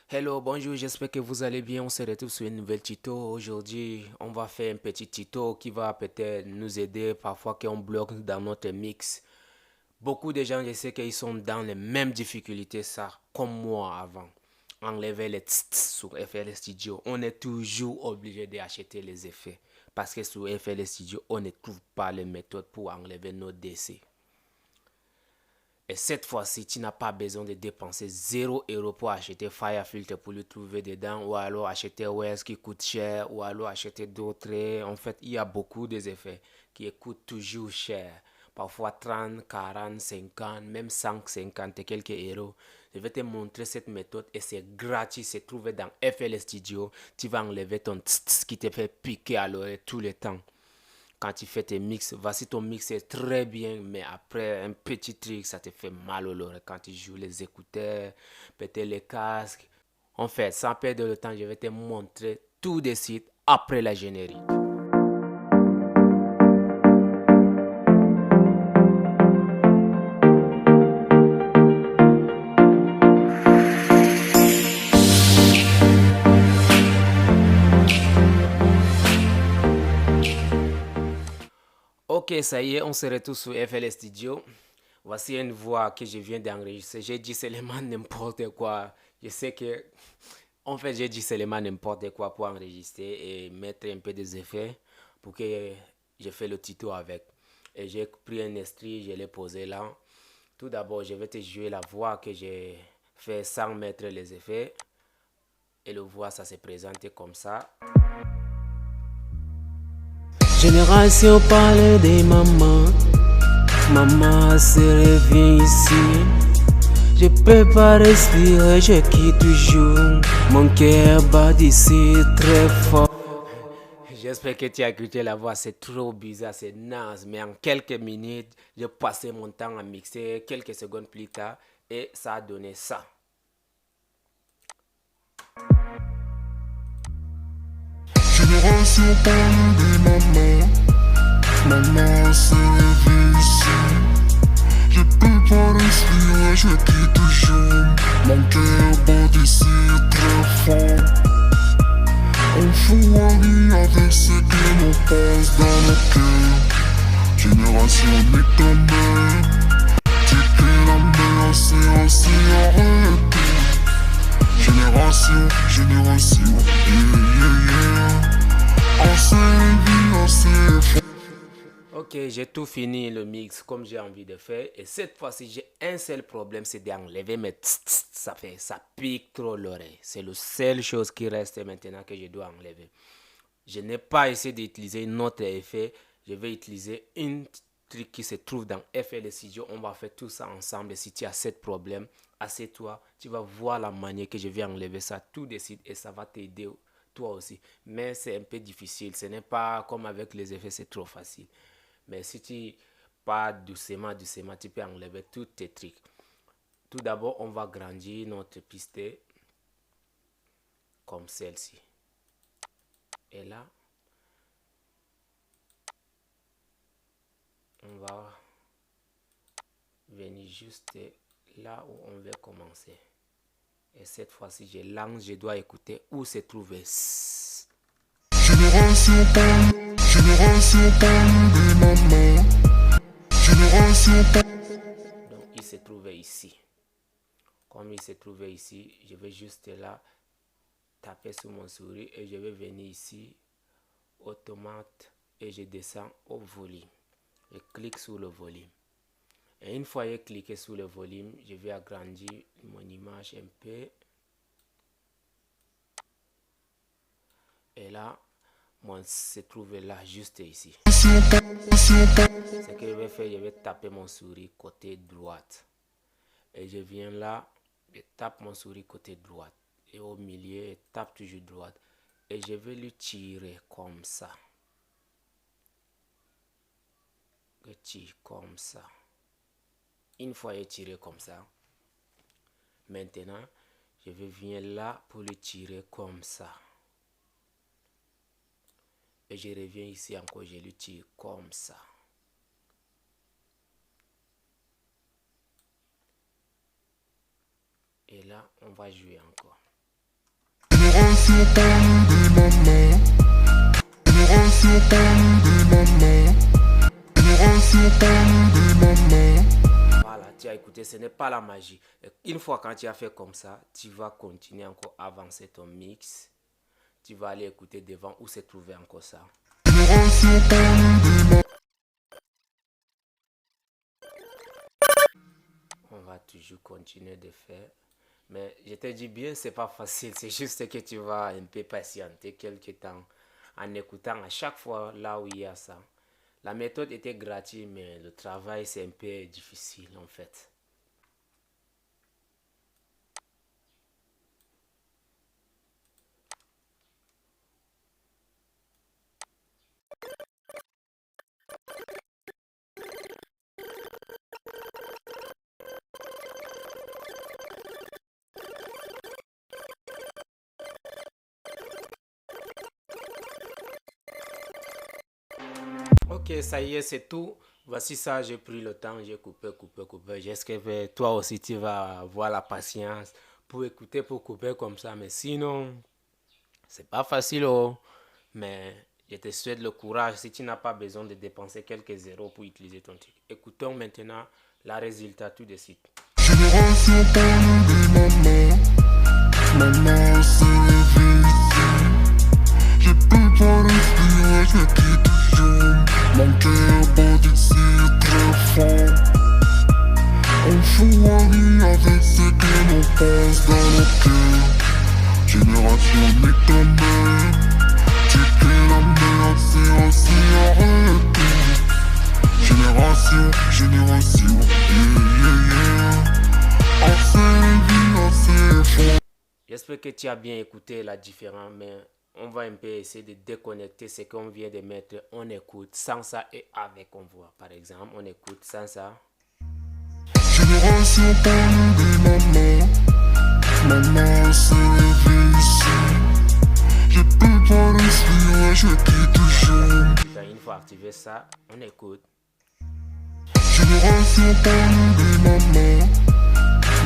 Hello, bonjour, j'espère que vous allez bien. On se retrouve sur une nouvelle tuto. Aujourd'hui, on va faire un petit tuto qui va peut-être nous aider parfois qu'on bloque dans notre mix. Beaucoup de gens, je sais qu'ils sont dans les mêmes difficultés, ça, comme moi avant. Enlever les tss tss sur FL Studio, on est toujours obligé d'acheter les effets. Parce que sur FL Studio, on ne trouve pas les méthodes pour enlever nos DC. Et cette fois-ci, tu n'as pas besoin de dépenser 0 € pour acheter Firefilter pour le trouver dedans, ou alors acheter OS qui coûte cher, ou alors acheter d'autres. En fait, il y a beaucoup d'effets qui coûtent toujours cher. Parfois 30, 40, 50, même 150 et quelques euros. Je vais te montrer cette méthode et c'est gratuit, c'est trouvé dans FL Studio. Tu vas enlever ton tss tss qui te fait piquer à l'oreille tout le temps. Quand tu fais tes mix, voici ton mix est très bien, mais après un petit truc, ça te fait mal au l'oreille quand tu joues les écouteurs, peut-être les casques. En fait, sans perdre le temps, je vais te montrer tout de suite après la générique. Ok, ça y est, on se retrouve sur FL Studio. Voici une voix que je viens d'enregistrer. J'ai dit seulement n'importe quoi. Je sais que, en fait, j'ai dit seulement n'importe quoi pour enregistrer et mettre un peu des effets pour que je fasse le tuto avec. Et j'ai pris un extrait, je l'ai posé là. Tout d'abord, je vais te jouer la voix que j'ai fait sans mettre les effets. Et le voix, ça se présente comme ça. Génération parle des mamans. Maman se revient ici. Je peux pas respirer, je quitte toujours. Mon cœur bat d'ici très fort. J'espère que tu as écouté la voix, c'est trop bizarre, c'est naze. Mais en quelques minutes, j'ai passé mon temps à mixer quelques secondes plus tard et ça a donné ça. Génération parle des mamans. Maman se réveille ici. Je peux pas respirer, je quitte toujours. Mon cœur bat d'ici très fort. On fout en vie avec ce que l'on pense dans nos cœurs. Génération métamère. C'est que la mer c'est aussi arrêté. Génération, yeah. On s'est vu, on s'est fait. Ok, j'ai tout fini le mix comme j'ai envie de faire. Et cette fois-ci, j'ai un seul problème, c'est d'enlever mes tss tss. Ça pique trop l'oreille. C'est la seule chose qui reste maintenant que je dois enlever. Je n'ai pas essayé d'utiliser un autre effet. Je vais utiliser une truc qui se trouve dans FL Studio. On va faire tout ça ensemble. Et si tu as ce problème, assieds-toi. Tu vas voir la manière que je vais enlever ça tout de suite et ça va t'aider toi aussi. Mais c'est un peu difficile. Ce n'est pas comme avec les effets, c'est trop facile. Mais si tu pars doucement, tu peux enlever tous tes trucs. Tout d'abord, on va grandir notre piste comme celle-ci. Et là, on va venir juste là où on veut commencer. Et cette fois-ci, je lance, je dois écouter où se trouve. Génération parle des mamans. Génération parle. Donc, il se trouvait ici. Comme il se trouvait ici, je vais juste là taper sur mon souris et je vais venir ici, automate, et je descends au volume. Je clique sur le volume. Et une fois j'ai cliqué sur le volume, je vais agrandir mon image un peu. Et là, moi, se trouve là, juste ici. Ce que je vais faire, je vais taper mon souris côté droite. Et je viens là, je tape mon souris côté droite. Et au milieu, je tape toujours droite. Et je vais lui tirer comme ça. Je tire comme ça. Une fois j'ai tiré comme ça, maintenant, je vais venir là pour le tirer comme ça. Et je reviens ici encore, je le tire comme ça. Et là, on va jouer encore. Génération parmi des mamans. Génération parmi des mamans. Génération parmi des mamans. Voilà, tu as écouté, ce n'est pas la magie. Une fois quand tu as fait comme ça, tu vas continuer encore à avancer ton mix. Tu vas aller écouter devant où se trouvait encore ça. Génération parmi des mamans. On va toujours continuer de faire. Mais je te dis bien, c'est pas facile. C'est juste que tu vas un peu patienter quelques temps en écoutant à chaque fois là où il y a ça. La méthode était gratuite, mais le travail c'est un peu difficile en fait. Ok, ça y est, c'est tout. Voici ça, j'ai pris le temps, j'ai coupé. J'espère que toi aussi tu vas avoir la patience pour écouter, pour couper comme ça. Mais sinon, c'est pas facile, oh. Mais je te souhaite le courage si tu n'as pas besoin de dépenser quelques zéros pour utiliser ton truc. Écoutons maintenant le résultat tout de suite. Génération parmi des mamans. Maman se réveille ici. J'ai plus pas respirer, je me dis toujours. Mon cœur bat ici très fort. On fout en vie avec ce que l'on pense dans nos cœurs. Génération métamère. C'est que la merde, c'est aussi arrêté. Génération, génération, yeah. J'espère que tu as bien écouté la différence, mais on va un peu essayer de déconnecter ce qu'on vient de mettre. On écoute sans ça et avec on voit. Par exemple, on écoute sans ça. Génération parmi des mamans. Maman se réveille ici. Je peux pas respirer, je dis toujours. Putain, une fois activé ça, on écoute. Génération parmi des mamans.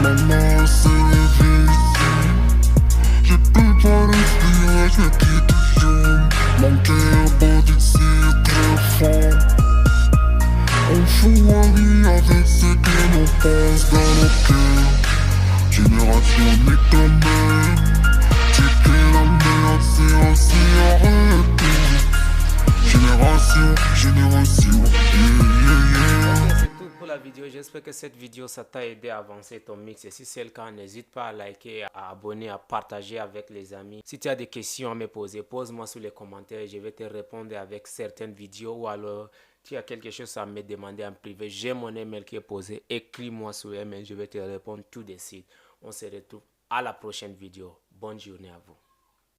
Maman se réveille ici. Je peux pas respirer, je dis toujours. Mon cœur bat ici très fort. On fout en vie avec ce que l'on pense dans nos cœurs. Génération métamère. C'est que la merde, c'est aussi arrêté. Génération, génération, Ok, c'est tout pour la vidéo. J'espère que cette vidéo ça t'a aidé à avancer ton mix. Et si c'est le cas, n'hésite pas à liker, à abonner, à partager avec les amis. Si tu as des questions à me poser, pose-moi sous les commentaires. Je vais te répondre avec certaines vidéos. Ou alors, tu as quelque chose à me demander en privé. J'ai mon email qui est posé. Écris-moi sur email. Je vais te répondre tout de suite. On se retrouve à la prochaine vidéo. Bonne journée à vous.